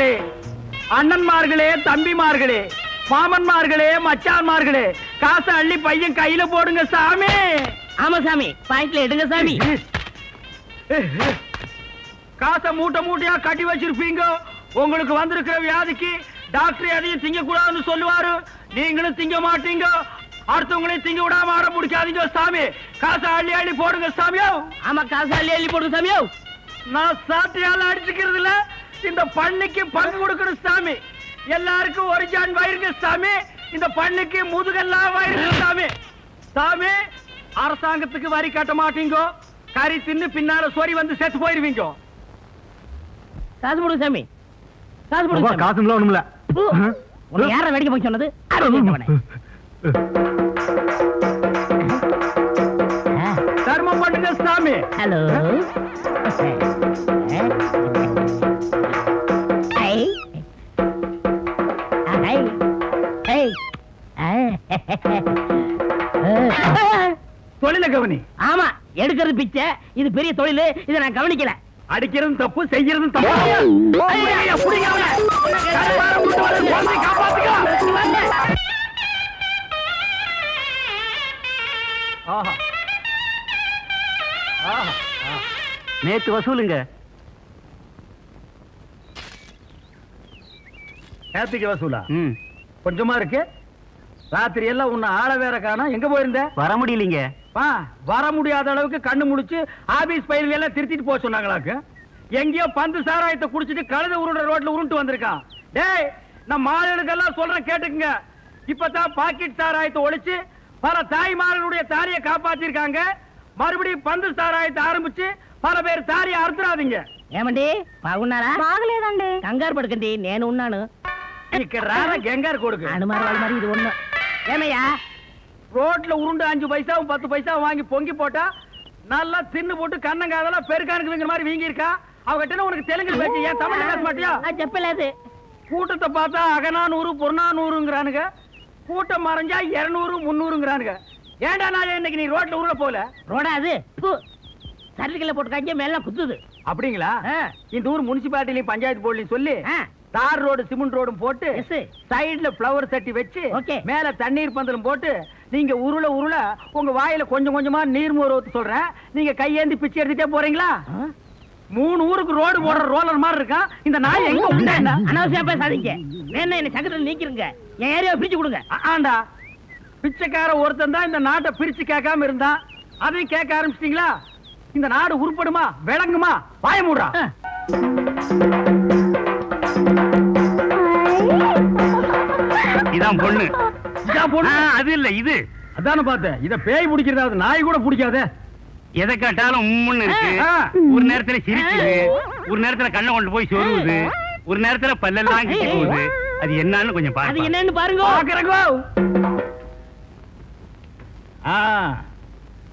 அக்காமார்களே, அண்ணன்மார்களே, தம்பிமார்களே, மாமன்மார்களே, மச்சான்மார்களே, காசை அள்ளி பையன் கையில போடுங்க சாமி. ஆமா சாமி, பாயிண்ட்ல எடுங்க சாமி. காசை மூட்டை மூட்டையா கட்டி வச்சிருப்பீங்க. உங்களுக்கு வந்திருக்கிற வியாதிக்கு டாக்டர் எதையும் திங்க கூடாதுன்னு சொல்லுவாரு. நீங்களும் திங்க மாட்டீங்க. அடுத்தவங்களையும் திங்க விடாம ஆட முடிக்காதீங்க சாமி. காசை அள்ளி அள்ளி போடுங்க சாமியோ. ஆமா, காசை அள்ளி அள்ளி போடுங்க சாமியோ. நான் சாட்டையால அடிச்சுக்கிறது இல்ல, இந்த பண்ணிக்கு பங்கு கொடுக்கணும் சாமி. எல்லாருக்கும் ஒரு ஜான் வயிறுங்க சாமி. இந்த பண்ணிக்கு முதுகெல்லாம் வயிறு சாமி. சாமி, அரசாங்கத்துக்கு வரி கட்ட மாட்டீங்க. கறி தின்னு பின்னால சொறி வந்து செத்து போயிருவீங்க. காசு போடுங்க சாமி, காசு போடுங்க. காசு இல்ல, ஒண்ணுமில்ல. உன்னை யார வேடிக்கை போய் சொன்னது? தர்மம் பண்ணுங்க சாமி. ஹலோ, தொழில கவனி. ஆமா, எடுக்கிறது பிச்சை. இது பெரிய தொழில், இதை நான் கவனிக்கல. அடிக்கிறதும் தப்பு, செய்யறதும் தப்பு. நேத்து வசூலுங்க. நேத்துக்கு வசூலா? கொஞ்சமா இருக்கு. ராத்திரி எல்லாம் உன்னை ஆள வேற காணோம். எங்க போயிருந்த? வர முடியலீங்க. வர முடியாத அளவுக்கு கண்ணு முடிச்சு ஆபீஸ் பயிர்கள் எல்லாம் திருத்திட்டு போக சொன்னாங்களாக்கு. எங்கேயோ பந்து சாராயத்தை குடிச்சிட்டு கழுத உருண்ட ரோட்ல உருண்டு வந்திருக்கான். டேய், நம்ம ஆளுகளுக்கெல்லாம் சொல்றேன் கேட்டுக்குங்க. இப்பதான் பாக்கெட் சாராயத்தை ஒழிச்சு பல தாய்மார்களுடைய தாலியை காப்பாத்திருக்காங்க. மறுபடியும் பந்து சாராயத்தை ஆரம்பிச்சு பல பேர் தாலியை அறுத்துறாதீங்க. ఏమండి బాగున్నారా? బాగలేదండి. కంగారు పడకండి, నేను ఉన్నాను. ఇక్కడ గంగారు కొడుకు అనుమారు వాళ్ళ మరి ఇది ஒண்ணு. ஏமையா, ரோட்ல உருண்டு 5 பைசாவும் 10 பைசாவும் வாங்கி பொங்கி போட்டா நல்லா தின்னு போட்டு கண்ணங்காதெல்லாம் பெருக்கானுக்குங்கிற மாதிரி வீங்கி இருக்கா. அவகிட்ட உனக்கு தெலுங்கு பேச்சு, ஏன் தமிழ்ல பேச மாட்டியா? చెప్పలేదు. கூட்டத்தை பார்த்தா அகநானூறு புறநானூறுங்கிறானுங்க. கூட்டம் மறைஞ்சா 200 300ங்கிறானுங்க. ஏண்டா நான் இன்னைக்கு நீ ரோட்ல உருள போல? ரோடா அது சர்டிகல்ல போட்டு காய்ச்ச மேல குத்துது. அப்படிங்களா? இந்த ஊர் முனிசிபாலிட்டிலையும் பஞ்சாயத்து போர்டுலையும் சொல்லி தார் ரோடு சிமெண்ட் ரோடும் போட்டு சைடுல பிளவர் தட்டி வச்சு மேல தண்ணீர் பந்தலும் போட்டு நீங்க உருள உருள உங்க வாயில கொஞ்சம் கொஞ்சமா நீர் மோர் ஊத்து சொல்றேன். நீங்க கையேந்தி பிச்சை எடுத்துட்டே போறீங்களா? 3 ஊருக்கு ரோடு போடுற ரோலர் மாதிரி இருக்கா இந்த நாய். எங்க உண்டா? அனாவசியம் பேசாதீங்க. வேணா என்ன சங்கத்துல நீக்கிருங்க. என் ஏரியாவை பிரிச்சு கொடுங்க. ஆண்டா, பிச்சைக்கார ஒருத்தன் தான் இந்த நாட்டை பிரிச்சு கேட்காம இருந்தான். அதையும் கேட்க ஆரம்பிச்சிட்டீங்களா? இந்த நாடு உருப்படுமா விளங்குமா? வாய மூடுறா. இதான் பொண்ணு. இதான் பொண்ணு? அது இல்ல, இது. அதான பார்த்தேன். இத பேய் பிடிக்கிறதாவது நாய் கூட பிடிக்காத. எதை கேட்டாலும் உம்முன்னு இருக்கு. ஒரு நேரத்துல சிரிக்குது, ஒரு நேரத்துல கண்ணை கொண்டு போய் சொருவுது, ஒரு நேரத்துல பல்லெல்லாம் கிட்டி போகுது. அது என்னன்னு கொஞ்சம் பாருங்க. அது என்னன்னு பாருங்க.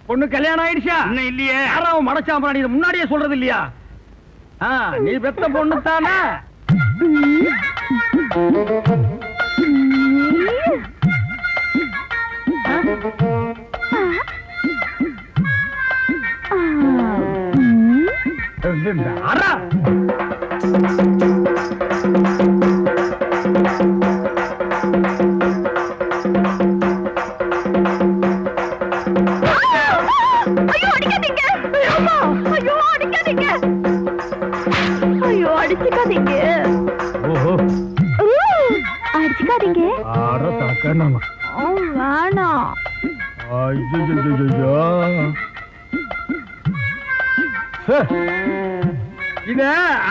பொண்ணு கல்யாணம் ஆயிடுச்சா? இன்னும் இல்லையே. யாராவது மடச்சாம்பா, நீ முன்னாடியே சொல்றது இல்லையா? நீ பெத்த பொண்ணு தானே? அரா அடிச்சுக்காதீங்க. அடிச்சுக்காதீங்க. வேணாம். இத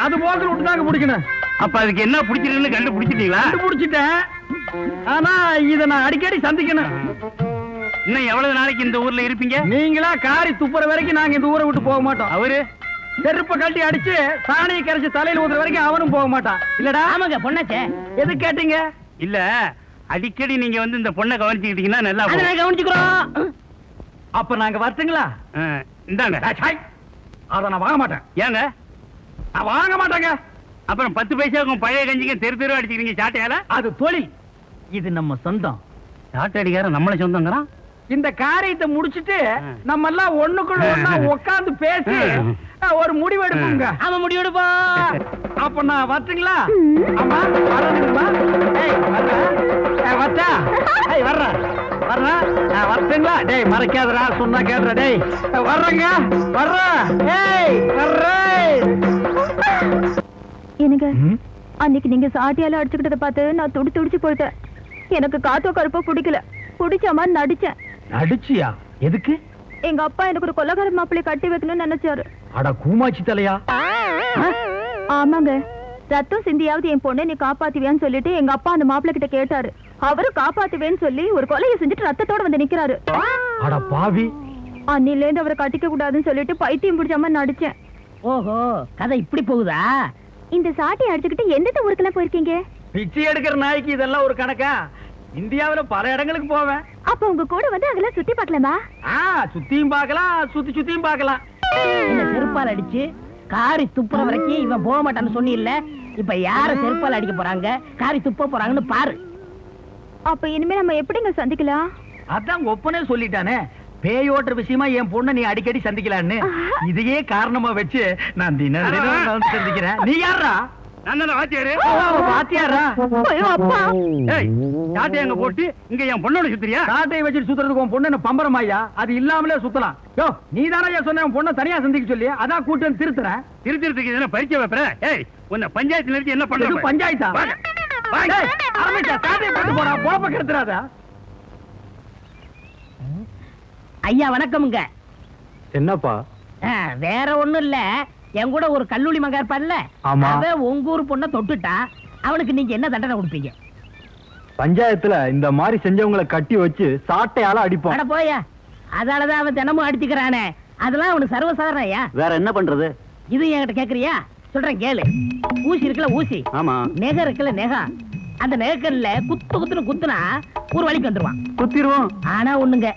அது போக்கில் விட்டுதாங்க பிடிக்கணும். அப்ப அதுக்கு என்ன பிடிச்சிருக்குன்னு கண்டுபிடிச்சிட்டீங்களா? கண்டுபிடிச்சிட்டேன். ஆனா இத நான் அடிக்கடி சந்திக்கணும். இன்னும் எவ்வளவு நாளைக்கு இந்த ஊர்ல இருப்பீங்க? நீங்களா காரி துப்புற வரைக்கும் நாங்க இந்த ஊரை விட்டு போக மாட்டோம். அவரு செருப்ப கட்டி அடிச்சு சாணியை கரைச்சு தலையில ஊதுற வரைக்கும் அவனும் போக மாட்டான். இல்லடா? ஆமாங்க, பொண்ணாச்சே. எது கேட்டீங்க? இல்ல, அடிக்கடி நீங்க வந்து இந்த பொண்ணை கவனிச்சுக்கிட்டீங்கன்னா நல்லா கவனிச்சுக்கிறோம். அப்ப நாங்க வரட்டுங்களா? இந்தாங்க. அத நான் வாங்க மாட்டேன். ஏங்க? நான் வாங்க மாட்டேங்க. அப்புறம் 10 பைசாவுக்கும் பழைய கஞ்சிக்கு தெரு தெரு அடிச்சுக்கிறீங்க சாட்டையால. அது தொழில், இது நம்ம சொந்தம். சாட்டை அடிக்கார நம்மள சொந்தங்கிறான். இந்த காரியத்தை முடிச்சிட்டு நம்ம எல்லாம் ஒண்ணுக்குள்ள ஒண்ணா உட்கார்ந்து பேசி ஒரு முடிவு எடுப்போங்க. அவன் முடிவு எடுப்பா. அப்ப நான் வரட்டுங்களா? ஆமா வரணுமா? ஏய் வரட்டா? ஏய் வர்றேன் வரட்டுங்களா? டேய் மறக்காதடா, சொன்னா கேடுறா. டேய் வர்றேங்க, வர்றேன். ஏய் வர்றேன். எனக்கு அன்னைக்கு நீங்க சாட்டியால அடிச்சுக்கிட்டத பார்த்து நான் துடிச்சு போயிட்டேன். எனக்கு காத்தோ கருப்போ பிடிக்கல. பிடிச்ச மாதிரி நடிச்சேன். நடிச்சியா? எதுக்கு? எங்க அப்பா எனக்கு ஒரு கொலகார மாப்பிள்ளை கட்டி வைக்கணும்னு நினைச்சாரு. அட கூமாச்சி தலையா. ஆமாங்க, ரத்தம் சிந்தியாவது என் பொண்ணை நீ காப்பாத்துவியான்னு சொல்லிட்டு எங்க அப்பா அந்த மாப்பிள்ளை கிட்ட கேட்டாரு. அவரு காப்பாத்துவேன்னு சொல்லி ஒரு கொலையை செஞ்சுட்டு ரத்தத்தோட வந்து நிக்கிறாரு. அட பாவி. அன்னில இருந்து அவரை கட்டிக்க கூடாதுன்னு சொல்லிட்டு பைத்தியம் பிடிச்ச மாதிரி நடிச்சேன். ஓஹோ, கதை இப்படி போகுதா? இந்த சாட்டி அடிச்சுக்கிட்டு எந்தெந்த ஊருக்கெல்லாம் போயிருக்கீங்க? பிச்சை எடுக்கிற நாய்க்கு இதெல்லாம் ஒரு கணக்கா? இந்தியாவுல பல இடங்களுக்கு போவேன். அப்ப உங்க கூட வந்து அதெல்லாம் சுத்தி பார்க்கலாமா? சுத்தியும் பார்க்கலாம், சுத்தியும் பார்க்கலாம். என்ன செருப்பால் அடிச்சு காரி துப்புற வரைக்கும் இவன் போக மாட்டான்னு சொன்னில்ல. இப்ப யார செருப்பால் அடிக்க போறாங்க, காரி துப்ப போறாங்கன்னு பாரு. அப்ப இனிமே நம்ம எப்படிங்க சந்திக்கலாம்? அதான் ஒப்பனே சொல்லிட்டானே, பேயோட்டுற விஷயமா என் பொண்ணை நீ அடிக்கடி சந்திக்கலான்னு. இதையே காரணமா வச்சு நான் தினம் சந்திக்கிறேன். நீ யாரா? நான் வாத்தியாரு. வாத்தியாரா? ஐயோ அப்பா. ஏய், சாட்டை அங்க போட்டு இங்க என் பொண்ணோட சுத்துறியா? சாட்டையை வச்சுட்டு சுத்துறதுக்கு உன் பொண்ணு பம்பரமாயா? அது இல்லாமலே சுத்தலாம். யோ நீ தானே சொன்ன உன் பொண்ணை தனியா சந்திக்க சொல்லி, அதான் கூட்டு வந்து திருத்துறேன். திருத்திருக்கு என்ன பறிக்க வைப்பற? ஏய், உன்னை பஞ்சாயத்து நிறுத்தி என்ன பண்ற? பஞ்சாயத்தா? ஆரம்பிச்சா சாட்டையை போட்டு போடா, போப்ப கெடுத்துறாத. ஐயா வணக்கம்ங்க. என்னப்பா? வேற ஒண்ணும் இல்ல, என் கூட ஒரு கல்லூரி மகன் இருப்பான்ல, அவன் உங்க ஊர் பொண்ணை தொட்டுட்டா, அவனுக்கு நீங்க என்ன தண்டனை கொடுப்பீங்க? பஞ்சாயத்துல இந்த மாதிரி செஞ்சவங்களை கட்டி வச்சு சாட்டையால அடிப்போம். அட போயா, அதாலதான் அவன் தினமும் அடிச்சுக்கிறானே. அதெல்லாம் அவனுக்கு சர்வசாதாரண ஐயா. வேற என்ன பண்றது? இது என்கிட்ட கேக்குறியா? சொல்றேன் கேளு. ஊசி இருக்குல்ல ஊசி, ஆமா, நெகம் இருக்குல்ல நெகம், அந்த நெகக்கல்ல குத்துன்னு குத்துனா ஒரு வழிக்கு வந்துருவான். குத்திடுவோம். ஆனா ஒண்ணுங்க,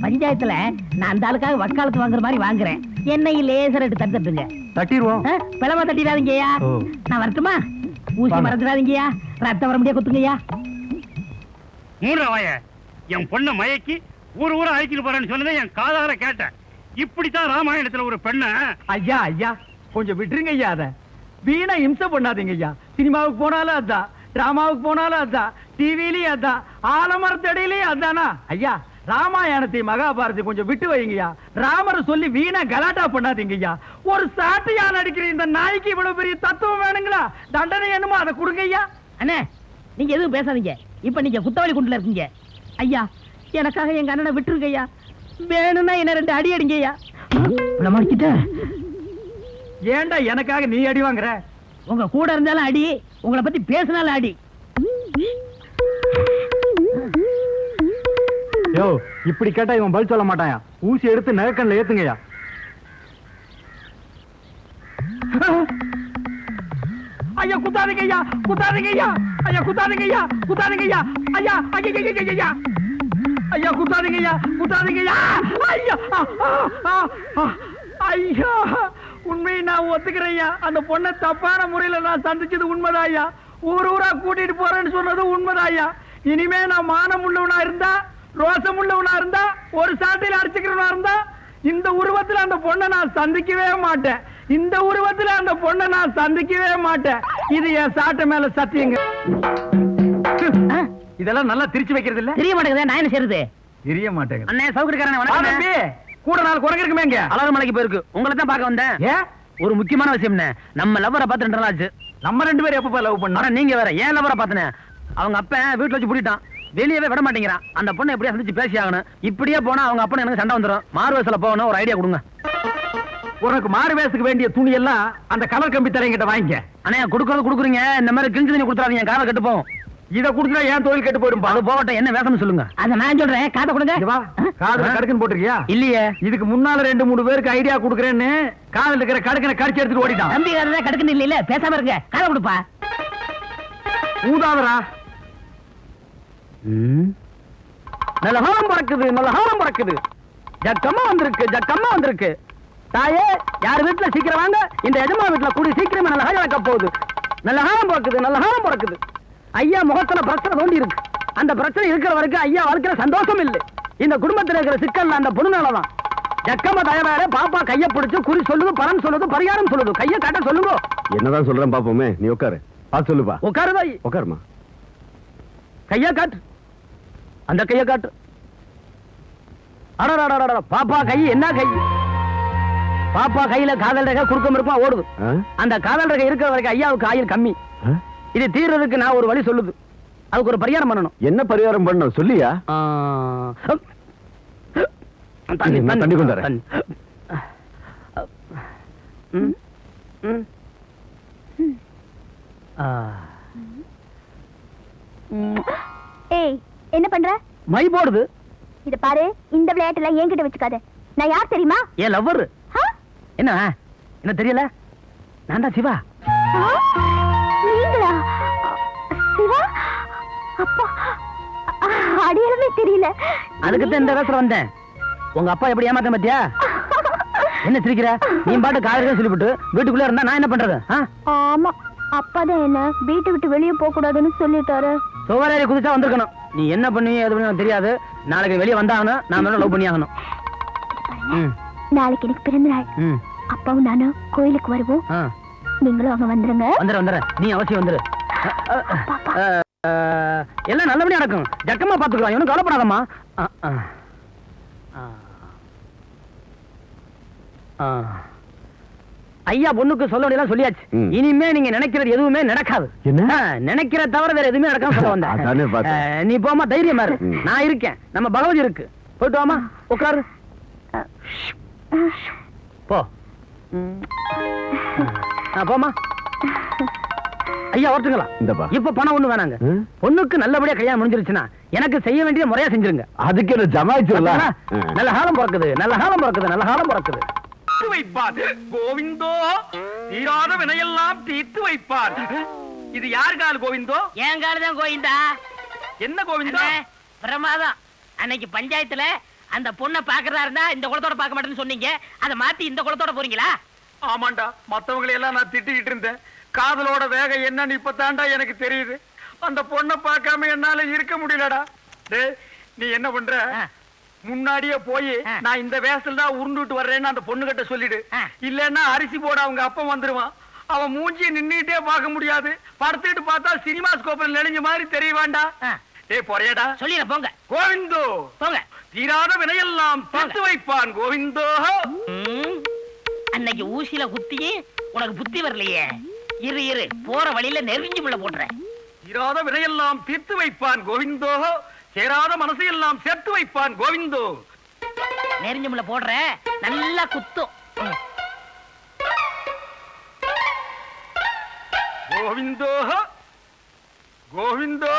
பஞ்சாயத்துல நான் அந்த ஆளுக்காக வக்காலத்து வாங்குற மாதிரி வாங்குறேன். என்னை லேசர் எடுத்து தட்டுங்க. தட்டிடுவோம். பிளவா தட்டிடாதீங்கய்யா. நான் வரட்டுமா? ஊசி மறந்துடாதீங்கய்யா. ரத்தம் வர முடியா குத்துங்கய்யா. மூணு வாய என் பொண்ணை மயக்கி ஊர் அழைச்சிட்டு போறேன்னு சொன்னதை என் காதார கேட்டேன். இப்படித்தான் ராமாயணத்துல ஒரு பெண்ண. ஐயா ஐயா கொஞ்சம் விட்டுருங்க ஐயா. அத வீணா இம்சை பண்ணாதீங்க ஐயா. சினிமாவுக்கு போனாலும் அதான், டிராமாவுக்கு போனாலும் அதான், டிவிலயும் அதான், ஆலமரத்தடியிலயும் அதானா ஐயா. ராமாயணத்தை மகாபாரதி கொஞ்சம் விட்டு வைங்கய்யா. ராமரை சொல்லி வீணா கலாட்டா பண்ணாதீங்கய்யா. ஒரு சாட்டையா நடிக்கிற இந்த நாய்க்கு இவ்வளவு பெரிய தத்துவம் வேணுங்களா? தண்டனை என்னமோ அதை கொடுங்க ஐயா. அண்ணே, நீங்க எதுவும் பேசாதீங்க. இப்ப நீங்க குத்தவாளி குண்டுல இருக்கீங்க. ஐயா, எனக்காக எங்க அண்ணனை விட்டுருங்க ஐயா. வேணும்னா என்ன 2 அடி அடிங்க ஐயா. ஏன்டா எனக்காக நீ அடி வாங்குற? உங்க கூட இருந்தாலும் அடி, உங்களை பத்தி பேசினாலும் அடி. யோ, இப்படி கேட்டா இவன் பதில் சொல்ல மாட்டாயா. ஊசி எடுத்து நகக்கண்ல ஏத்துங்கயா. ஐயா குத்தாதீங்க ஐயா, குத்தாதீங்க ஐயா. ஐயா குத்தாதீங்க ஐயா, குத்தாதீங்க ஐயா. ஐயா ஐயா ஐயா குத்தாதீங்க ஐயா, குத்தாதீங்க ஐயா. ஐயா ஐயா, உண்மையை நான் ஒத்துக்கிறேன் ஐயா. அந்த பொண்ணை தப்பான முறையில நான் சந்திச்சது உண்மைதான் ஐயா. ஊரா கூட்டிட்டு போறேன்னு சொன்னது உண்மைதான் ஐயா. இனிமே நான் மானம் உள்ளவனா இருந்தா, ரோசம் உள்ளவனா இருந்தா, ஒரு சாட்டையில அடிச்சுக்கிறவனா இருந்தா, இந்த உருவத்துல அந்த பொண்ணை நான் சந்திக்கவே மாட்டேன். இந்த உருவத்துல அந்த பொண்ணை நான் சந்திக்கவே மாட்டேன். இது என் சாட்டை மேல சத்தியங்க. இதெல்லாம் நல்லா திரிச்சு வைக்கிறது இல்ல? தெரிய மாட்டேங்குது, நான் என்ன செய்யறது? தெரிய மாட்டேங்குது. அண்ணே சௌகரியக்காரனே வணக்கம். கூட 4 குரங்கு இருக்குமேங்க. அலர்மலைக்கு போயிருக்கு. உங்களை தான் பார்க்க வந்தேன். ஏன்? ஒரு முக்கியமான விஷயம். நம்ம லவ்வரை பார்த்து 2 நாள் ஆச்சு. நம்ம 2 பேரும் எப்ப லவ் பண்ணோம்? நீங்க வேற ஏன் லவ்வரை பார்த்தனே? அவங்க அப்ப வீட்டுல வச்சு பூட்டிட்டான், வெளியவே விட மாட்டேங்கிறான். அந்த பொண்ணை எப்படியா சந்திச்சு பேசி ஆகணும். இப்படியே போனா அவங்க அப்பா எனக்கு சண்டை வந்துடும். மார்வேஸ்ல போகணும், ஒரு ஐடியா கொடுங்க. உனக்கு மாறு வேஷத்துக்கு வேண்டிய துணி எல்லாம் அந்த கலர் கம்பி தரையங்கிட்ட வாங்கிக்க. அண்ணே கொடுக்கறது கொடுக்குறீங்க, இந்த மாதிரி கிழிஞ்சு தண்ணி கொடுத்துறாதீங்க, காலை கட்டு போகும். இத குடுத்தா ஏன் தொழில் கெட்டு போயிடும். அது போகட்டும், என்ன வேஷம்னு சொல்லுங்க. அத நான் சொல்றேன், காதை கொடுங்க. காதுல கடுக்குன்னு போட்டிருக்கியா? இல்லையே. இதுக்கு முன்னால 2-3 பேருக்கு ஐடியா கொடுக்கறேன்னு காதுல இருக்கிற கடுக்கனை கடிச்சு எடுத்துட்டு ஓடிட்டான். தம்பி காரதா கடுக்குன்னு இல்ல, பேசாம இருங்க. காதை கொடுப்பா. ஊதாதரா. நல்ல ஹாரம் பறக்குது, நல்ல ஹாரம் பறக்குது. ஜக்கம்மா வந்திருக்கு, ஜக்கம்மா வந்திருக்கு. தாயே, யார் வீட்டுல சீக்கிரம் வாங்க. இந்த எஜமா வீட்டுல கூடி சீக்கிரமா நல்ல ஹாரம் நடக்க போகுது. நல்ல ஹாரம் பறக்குது, நல்ல ஹாரம் பறக்குது. ஐயா முகத்துல பிரச்சனை தோண்டி இருக்கு. அந்த பிரச்சனை இருக்கிற வரைக்கும் ஐயா வாழ்க்கையில சந்தோஷம் இல்லை. இந்த குடும்பத்தில் இருக்கிற சிக்கல் அந்த பொண்ணுனாலதான். ஜக்கம்மா தயவாரே பாப்பா கைய பிடிச்சு குறி சொல்லுது பலன் சொல்லுது பரிகாரம் சொல்லுது கைய காட்ட சொல்லுங்க. என்னதான் சொல்றேன் பாப்போமே, நீ உட்காரு. பார்த்து சொல்லுப்பா. உட்காருதா. உட்காருமா. கைய காட்டு, அந்த கைய காட்டு. அடடடடட, பாப்பா கை என்ன கை? பாப்பா கையில காதல் ரேகை குறுக்கம் இருப்பா ஓடுது. அந்த காதல் ரேகை இருக்கிற வரைக்கும் ஐயாவுக்கு ஆயுள் கம்மி. இது தீர்றதுக்கு நான் ஒரு வழி சொல்லுது. அதுக்கு ஒரு பரிகாரம் பண்ணணும். என்ன பரிகாரம் பண்ணணும் சொல்லியா? தண்ணி தண்ணி கொண்டாரு. ஏய் என்ன பண்ற? மை போடுது. இத பாரு, இந்த விளையாட்டுல என்கிட்ட வச்சுக்காத. நான் யார் தெரியுமா? ஏன் லவ்வர். என்ன என்ன தெரியல? நான் தான் சிவா. நீங்களா? சிவா? அப்பா அடையாளமே தெரியல. அதுக்கு இந்த வேசல வந்தேன். உங்க அப்பா எப்படி ஏமாத்த பத்தியா? என்ன சிரிக்கிற? நீ பாட்டு காதலிக்க சொல்லிவிட்டு வீட்டுக்குள்ள இருந்தா நான் என்ன பண்றது? ஆமா, அப்பா தான் என்ன வீட்டை விட்டு வெளியே போக கூடாதுன்னு சொல்லிட்டாரு. சோவாரி குதிச்சா வந்திருக்கணும். நீ என்ன பண்ணி அது பண்ணி எனக்கு தெரியாது. நாளைக்கு வெளியே வந்தாகணும். நான் மேல லவ் பண்ணி ஆகணும். நாளைக்கு எனக்கு பிறந்த நாள். அப்பாவும் நானும் கோயிலுக்கு வருவோம். நீங்களும் அங்க வந்துருங்க. வந்துற நீ அவசியம் வந்துரு. எல்லாம் நல்லபடியா நடக்கும். ஜக்கமா பாத்துக்கலாம். இவனும் கவலைப்படாதம்மா. ஐயா பொண்ணுக்கு சொல்ல வேண்டியெல்லாம் சொல்லியாச்சு. இனிமே நீங்க நினைக்கிறது எதுவுமே நடக்காது. நினைக்கிற தவிர வேற எதுவுமே நடக்காம சொல்ல வந்தேன். நீ போமா, தைரியமா இரு. நான் இருக்கேன். நம்ம பகவதி இருக்கு. போயிட்டு வாமா, உட்காரு. போ போமா. ஐயா ஓட்டுங்களா? இப்ப பணம் ஒண்ணு வேணாங்க. பொண்ணுக்கு நல்லபடியா கல்யாணம் முடிஞ்சிருச்சுன்னா எனக்கு செய்ய வேண்டிய முறையா செஞ்சிருங்க. அதுக்கு என்ன ஜமாயிச்சுல? நல்ல காலம் பிறக்குது, நல்ல காலம் பிறக்குது, நல்ல காலம் பிறக்குது. வைப்பார் கோவிந்தோ, தீராத வினையெல்லாம் தீர்த்து வைப்பார். இது யார் கால் கோவிந்தோ? என் கால் தான் கோவிந்தா. என்ன கோவிந்தோ? பிரமாதம். அன்னைக்கு பஞ்சாயத்துல அந்த பொண்ணை பாக்குறதா இருந்தா இந்த குளத்தோட பார்க்க மாட்டேன்னு சொன்னீங்க. அதை மாத்தி இந்த குளத்தோட போறீங்களா? ஆமாண்டா, மத்தவங்களை எல்லாம் நான் திட்டிக்கிட்டு இருந்தேன். காதலோட வேகம் என்னன்னு இப்பதான்டா எனக்கு தெரியுது. அந்த பொண்ணை பார்க்காம என்னால இருக்க முடியலடா. நீ என்ன பண்ற? முன்னாடியே போய் நான் இந்த வேசல் தான் உருண்டுட்டு வர்றேன்னு அந்த பொண்ணு கிட்ட சொல்லிடு. இல்லன்னா அரிசி போட அவங்க அப்பா வந்துருவான். அவன் மூஞ்சியை நின்னுட்டே பார்க்க முடியாது. படுத்துட்டு பார்த்தா சினிமா ஸ்கோப்ல நெளிஞ்ச மாதிரி தெரிய வேண்டாம். ஏய் போறியடா? சொல்லிடுறேன் போங்க. கோவிந்தோ போங்க. தீராத வினையெல்லாம் தீர்த்து வைப்பான் கோவிந்தோ. அன்னைக்கு ஊசியில குத்தியே உனக்கு புத்தி வரலையே. இரு இரு, போற வழியில நெருங்கி முள்ள போடுறேன். தீராத வினையெல்லாம் தீர்த்து வைப்பான் கோவிந்தோ, சேராத மனசையெல்லாம் சேர்த்து வைப்பான் கோவிந்தோ. நெருங்கி முள்ள போடுற, நல்லா குத்தும். கோவிந்தோ கோவிந்தோ.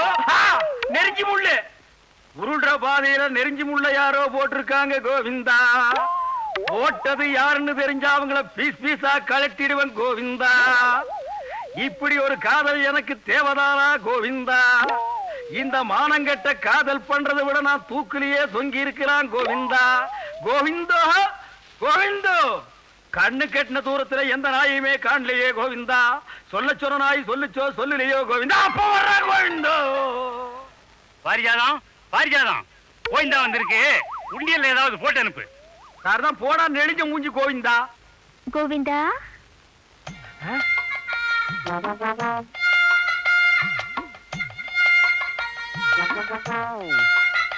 நெருஞ்சி முள்ளு உருள்ற பாதையில நெருஞ்சி முள்ள யாரோ போட்டிருக்காங்க கோவிந்தா. போட்டது யாருன்னு தெரிஞ்சா அவங்கள பீஸ் பீஸா கலட்டிடுவன் கோவிந்தா. இப்படி ஒரு காதல் எனக்கு தேவதானா கோவிந்தா? இந்த மானங்கட்ட காதல் பண்றதை விட நான் தூக்கிலேயே தொங்கி இருக்கிறான் கோவிந்தா. கோவிந்தோ கோவிந்தோ. கண்ணு கெட்டின தூரத்துல எந்த நாயுமே காணலையே கோவிந்தா. சொல்ல சொன்ன நாய் சொல்லுச்சோ சொல்லலையோ கோவிந்தா. அப்ப வர்றா கோவிந்தோ. பாரிஜாதம் பாரிஜாதம் கோவிந்தா வந்திருக்கு. உண்டியல்ல ஏதாவது போட்டு அனுப்பு. சார்தான் போடா நெளிஞ்ச மூஞ்சி கோவிந்தா. கோவிந்தா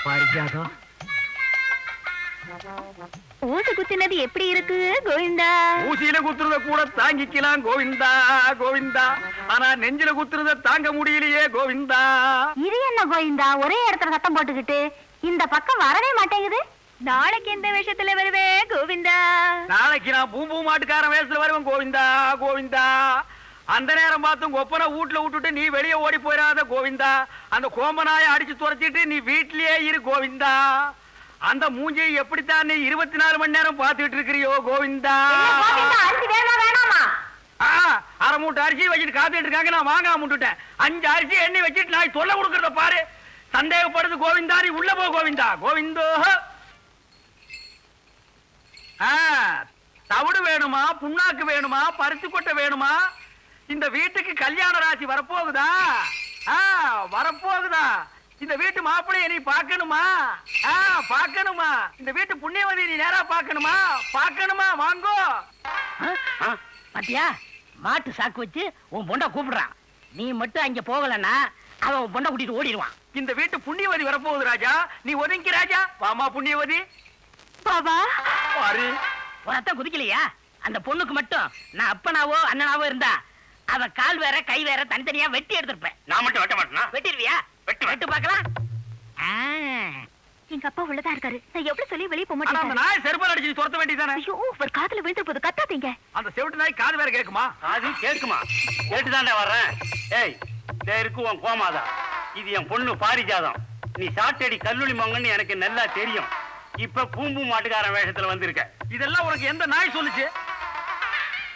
பாரிஜாதம், ஊசி குத்தினது எப்படி இருக்கு கோவிந்தா? ஊசியில குத்துறத கூட தாங்கிக்கலாம் கோவிந்தா கோவிந்தா. ஆனா நெஞ்சில குத்துறத தாங்க முடியலையே கோவிந்தா. இது என்ன கோவிந்தா ஒரே இடத்துல சத்தம் போட்டுக்கிட்டு இந்த பக்கம் வரவே மாட்டேங்குது? நாளைக்கு எந்த வேஷத்துல வருவே கோவிந்தா? நாளைக்கு நான் பூம்பூ மாட்டுக்காரன் வேஷத்துல வருவேன் கோவிந்தா கோவிந்தா. அந்த நேரம் பார்த்து ஒப்பனை வீட்டுல விட்டுட்டு நீ வெளியே ஓடி போயிடாத கோவிந்தா. அந்த கோம்பனாய அடிச்சு துரத்திட்டு நீ வீட்லயே இரு கோவிந்தா. அந்த மூஞ்சியை எப்படித்தான் நீ 24 மணி நேரம் பார்த்துட்டு இருக்கிறியோ கோவிந்தா. அரை மூட்டை அரிசி வச்சுட்டு காத்துட்டு இருக்காங்க. நான் வாங்காம விட்டுட்டேன். 5 அரிசி எண்ணி வச்சுட்டு நான் தொல்லை கொடுக்கறத பாரு. சந்தேகப்படுது கோவிந்தா. நீ உள்ள போ கோவிந்தா கோவிந்தோ. தவிடு வேணுமா, புண்ணாக்கு வேணுமா, பருத்தி கொட்டை வேணுமா? இந்த வீட்டுக்கு கல்யாண ராசி வரப்போகுதா? வரப்போகுதா? இந்த வீட்டு மாப்பிளைய நீ பார்க்கணுமா? பார்க்கணுமா? இந்த வீட்டு புண்ணியவதி நீ நேரா பார்க்கணுமா? பார்க்கணுமா? வாங்கோ. பாத்தியா, மாட்டு சாக்கு வச்சு உன் பொண்டை கூப்பிடுறான். நீ மட்டும் அங்க போகலன்னா அவன் உன் பொண்டை கூட்டிட்டு ஓடிடுவான். இந்த வீட்டு புண்ணியவதி வரப்போகுது ராஜா, நீ ஒதுங்கி ராஜா. வாமா புண்ணியவதி. பாபா பாரு, ரத்தம் குதிக்கலையா? அந்த பொண்ணுக்கு மட்டும் நான் அப்பனாவோ அண்ணனாவோ இருந்தா அவ கால் வேற கை வேற தனித்தனியா வெட்டி எடுத்திருப்பேன். நான் மட்டும் வெட்ட மாட்டேனா? வெட்டிடுவியா? வெட்டு பார்க்கலாம். எங்க அப்பா உள்ளதா இருக்காரு. நான் எவ்வளவு சொல்லி வெளியே போக ஆனா அந்த மாட்டேன். நாய் செருப்பால் அடிச்சு நீ துரத்த வேண்டியதானே? ஐயோ, ஒரு காதுல விழுந்து போது, கத்தாதீங்க. அந்த செவிட்டு நாய் காது வேற கேக்குமா? அது கேட்குமா? கேட்டுதான்டா வர்றேன். ஏய், இருக்கு உன் கோமாதா. இது என் பொண்ணு பாரிஜாதம். நீ சாட்டடி கல்லூரி மங்கன்னு எனக்கு நல்லா தெரியும். இப்ப பூம்பு மாட்டுக்காரன் வேஷத்துல வந்திருக்க. இதெல்லாம் உனக்கு எந்த நாய் சொல்லுச்சு?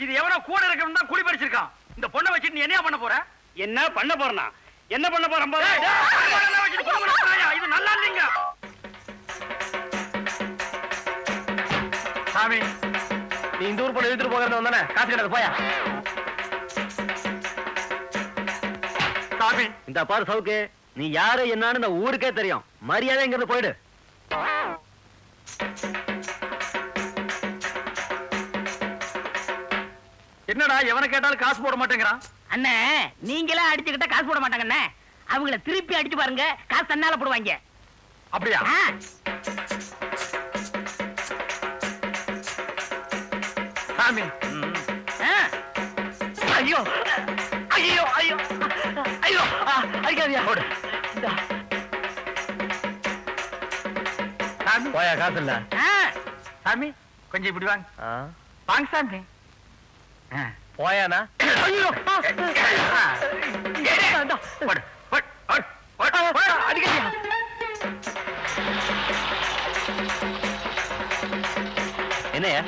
இது எவனோ கூட இருக்கணும் தான் குடி பறிச்சிருக்கான். இந்த பொண்ணை வச்சுட்டு நீ என்ன பண்ண போற? என்ன பண்ண போறனா? என்ன பண்ண போறேன் பாரு. இது நல்லா இல்லைங்க சாமி. நீ இந்த ஊர் பொண்ணு இழுத்துட்டு போகிறது வந்தானே, காசு கிடையாது போயா. சாமி, இந்த பாரு சவுக்கு, நீ யாரு என்னன்னு இந்த ஊருக்கே தெரியும். மரியாதை இங்க இருந்து போயிடு. என்னடா எவனை கேட்டாலும் காசு போட மாட்டேங்கிறான்? அண்ணே, நீங்களே அடிச்சுக்கிட்ட காசு போட மாட்டாங்க அண்ணே. அவங்கள திருப்பி அடிச்சு பாருங்க, காசு தன்னால போடுவாங்க. அப்படியா? சாமி. ஐயோ ஐயோ ஐயோ ஐயோ, அடிக்காதியா. போடு. சாமி போயா, காசு இல்ல. சாமி, கொஞ்சம் இப்படி வாங்க. வாங்க சாமி. போயானா? ஐயோ, அடிக்காதியா. என்னையா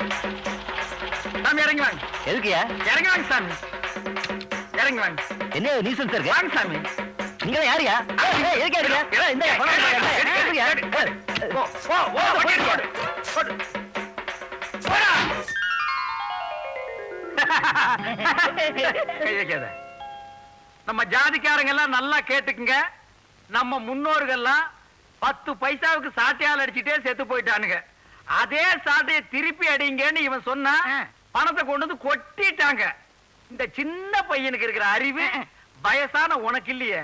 சாமி இறங்கி வாங்க. எதுக்குயா? இறங்கி வாங்க சாமி, இறங்கி வாங்க. என்ன நீசன் சார்? வாங்க சாமி. நீங்க யாரியா? எதுக்கா இருக்கா? இந்த போ, போ, போ, போடு, போடு, போடு. போடா. கை வைக்காத. நம்ம ஜாதிக்காரங்க எல்லாம் நல்லா கேட்டுக்குங்க. நம்ம முன்னோர்கள்லாம் 10 பைசாவுக்கு சாட்டையால் அடிச்சுட்டே செத்து போயிட்டானுங்க. அதே சாட்டையை திருப்பி அடிங்கன்னு இவன் சொன்னா பணத்தை கொண்டு வந்து கொட்டிட்டாங்க. இந்த சின்ன பையனுக்கு இருக்கிற அறிவு வயசான உனக்கு இல்லையே.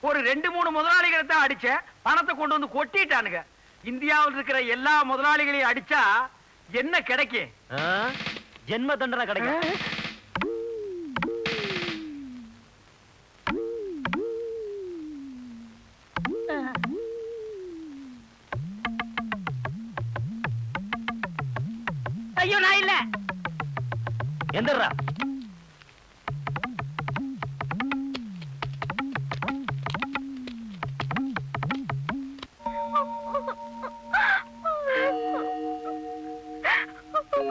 ஒரு 2-3 முதலாளிகளை தான் அடிச்ச, பணத்தை கொண்டு வந்து கொட்டிட்டானுங்க. இந்தியாவில் இருக்கிற எல்லா முதலாளிகளையும் அடிச்சா என்ன கிடைக்கும்? ஜென்ம தண்டனை கிடைக்கும். ஐயோ, நான் இல்ல. எந்தரா?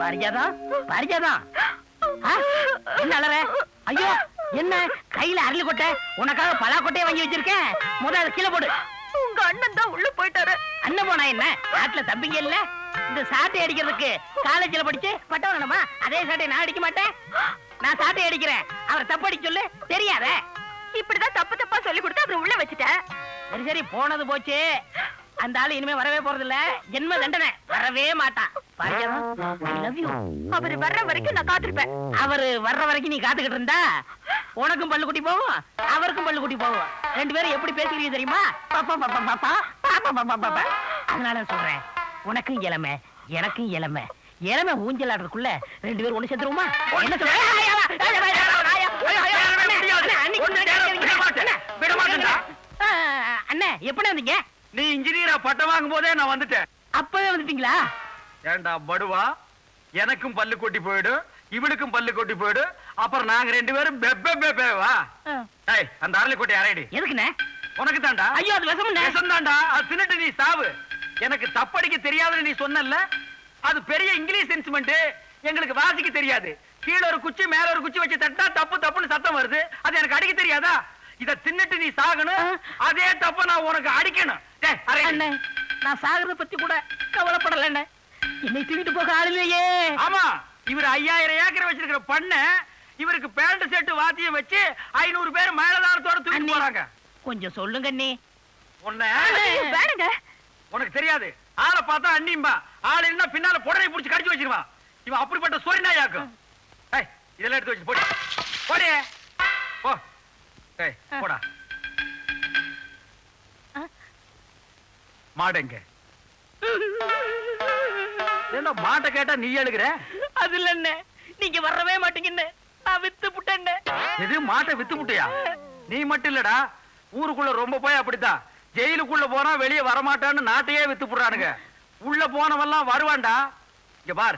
பாரிஜாதம், பாரிஜாதம். என்ன அலற? ஐயோ, என்ன கையில அரளி கொட்டை? உனக்காக பலா கொட்டையை வாங்கி வச்சிருக்கேன். முதல்ல கீழே போடு. உங்க அண்ணன் தான் உள்ள போயிட்டாரு. அண்ணன் போனா என்ன? நாட்டுல தம்பிங்க இல்ல? இந்த சாட்டை அடிக்கிறதுக்கு காலேஜ்ல படிச்சு பட்டம் வேணுமா? அதே சாட்டை நான் அடிக்க மாட்டேன். நான் சாட்டை அடிக்கிறேன், அவர் தப்பு அடிக்க சொல்லு. தெரியாத? இப்படிதான் தப்பு தப்பா சொல்லி கொடுத்து அப்புறம் உள்ள வச்சுட்டேன். சரி சரி, போனது போச்சு. அந்த ஆளு இனிமே வரவே போறது இல்ல. ஜென்ம தண்டனை, வரவே மாட்டான். அவரு வர்ற வரைக்கும் நான் காத்திருப்பேன். அவரு வர்ற வரைக்கும் நீ காத்துக்கிட்டு இருந்தா உனக்கும் பல்லு குட்டி போகும், அவருக்கும் பல்லு குட்டி போகும். 2 பேரும் எப்படி பேசுறீங்க தெரியுமா? பாப்பா பாப்பா பாப்பா பாப்பா பாப்பா. அதனால சொல்றேன், உனக்கும் இளமை எனக்கும் இளமை. இளமை ஊஞ்சல் ஆடுறதுக்குள்ள 2 பேரும் ஒண்ணு சேர்ந்துருவோமா? என்ன சொல்ற? அண்ணே, எப்படி வந்தீங்க? நீ இன்ஜினியரா பட்டம் வாங்கும் போதே நான் வந்துட்டேன். அப்பவே வந்துட்டீங்களா? ஏண்டா படுவா, எனக்கும் பல்லு கொட்டி போயிடும், இவளுக்கும் பல்லு கொட்டி போயிடும். அப்புறம் நாங்க 2 பேரும் பெப்பேவா? ஏய், அந்த அரளி கொட்டை அரைடி. எதுக்குண்ணே? உனக்கு தாண்டா. ஐயோ, அது விஷம். விஷம் தாண்டா. அது தின்னுட்டு நீ சாவு. எனக்கு தப்படிக்க தெரியாதுன்னு நீ சொன்னல, அது பெரிய இங்கிலீஷ் இன்ஸ்ட்ருமெண்ட். எங்களுக்கு வாசிக்க தெரியாது. கீழ ஒரு குச்சி மேல ஒரு குச்சி வச்சு தட்டா தப்பு தப்புன்னு சத்தம் வருது. அது எனக்கு அடிக்க தெரியாதா? இத தின்னுட்டு நீ சாகணும், அதே தப்ப நான் உனக்கு அடிக்கணும். அண்ணே, நான் சாகுறத பத்தி கூட கவலைப்படல. என்னை தூக்கிட்டு போக ஆள் இல்லையே. ஆமா, இவர் 5000 ஏக்கர் வச்சிருக்கிற பண்ண இவருக்கு பேண்ட் செட்டு வாத்தியம் வச்சு 500 பேர் மேலதாரத்தோட தூக்கி போறாங்க. கொஞ்சம் சொல்லுங்க அண்ணே. உன்னை வேணுங்க. உனக்கு தெரியாது. ஆளை பார்த்தா அண்ணிம்பா, ஆள் இருந்தா பின்னால புடவை புடிச்சு கடிச்சு வச்சிருவான். இவன் அப்படிப்பட்ட சோரி நாயாக்கும். ஏய், இதெல்லாம் எடுத்து வச்சு போடி போடி போ. ஏய், போடா. மாடுங்க என்ன மாட்டை கேட்டா நீ எழுகிற? அது இல்ல அண்ணே, நீங்க வரவே மாட்டீங்கன்னு நான் வித்து புட்டேன். எது மாட்டை வித்து முட்டையா? நீ மட்டும் இல்லடா, ஊருக்குள்ள ரொம்ப போய் அப்படித்தான். ஜெயிலுக்குள்ள போனா வெளியே வரமாட்டான்னு நாட்டையே வித்து புடுறானுங்க. உள்ள போனவெல்லாம் வருவான்டா. இங்க பார்,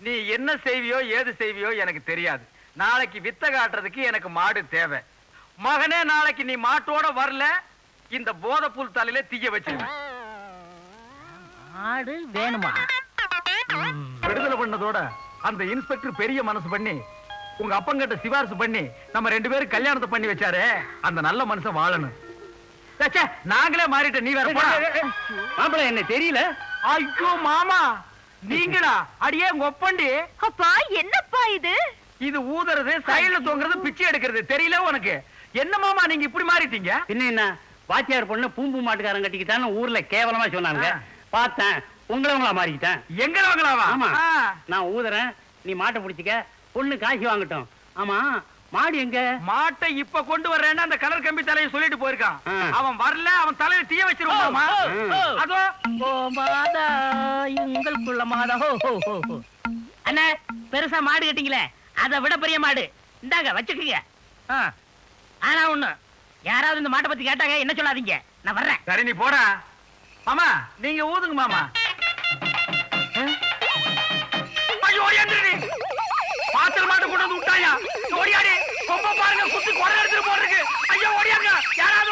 நீ என்ன செய்வியோ ஏது செய்வியோ எனக்கு தெரியாது. நாளைக்கு வித்த காட்டுறதுக்கு எனக்கு மாடு தேவை. மகனே, நாளைக்கு நீ மாட்டோட வரல, இந்த போதைப்புல் தலையில தீய வச்சிருவேன். ஆடு வேணுமா? விடுதலை பண்ணதோட அந்த இன்ஸ்பெக்டர் பெரிய மனசு பண்ணி உங்க அப்பங்கிட்ட சிபாரிசு பண்ணி நம்ம 2 பேரும் கல்யாணத்தை பண்ணி வச்சாரு. அந்த நல்ல மனுஷன் வாழணும். ச்சே, நாங்களே மாறிட்ட, நீ வேற போடா. மாப்பிள என்ன தெரியல? ஐயோ மாமா, நீங்களா? அடியே உங்க ஒப்பண்டி. அப்பா என்னப்பா இது? இது ஊதுறது, சைடுல தொங்குறது, பிச்சை எடுக்கிறது தெரியல உனக்கு? என்ன மாமா நீங்க இப்படி மாறிட்டீங்க? பின்ன என்ன, வாத்தியார் பொண்ணு பூம்பு மாட்டுக்காரன் கட்டிக்கிட்டான்னு ஊர்ல கேவலமா சொன்னாங்க. பார்த்தேன், உங்களா மாறிக்கிட்டேன். எங்க வாங்கலாமா? ஆமா, நான் ஊதுறேன், நீ மாட்டை பிடிச்சிக்க, பொண்ணு காசு வாங்கட்டும். ஆமா, மாடு எங்க? மாட்டை இப்ப கொண்டு வர்றேன்னு அந்த கலர் கம்பி தலையை சொல்லிட்டு போயிருக்கான். அவன் வரல, அவன் தலையில தீய வச்சிருவாமா? அதோ ஓ மாதா, எங்கள் குள்ள மாதா. அண்ணா, பெருசா மாடு கட்டிங்களே, அதை விட பெரிய மாடு இந்தாங்க வச்சுக்கீங்க. ஆனா ஒண்ணு, யாராவது இந்த மாட்டை பத்தி கேட்டாங்க என்ன சொல்லாதீங்க, நான் வர்றேன். சரி, நீ போடா. மாமா நீங்க ஊதுங்க மாமா. ஐயோ, ஓடியாந்துரு. பாத்திர மாட்டு கொண்டு வந்து விட்டாயா? ஓடியாடி, கொம்ப பாருங்க, குத்தி கொடை எடுத்துட்டு போறதுக்கு. ஐயோ, ஓடியாங்க யாராவது.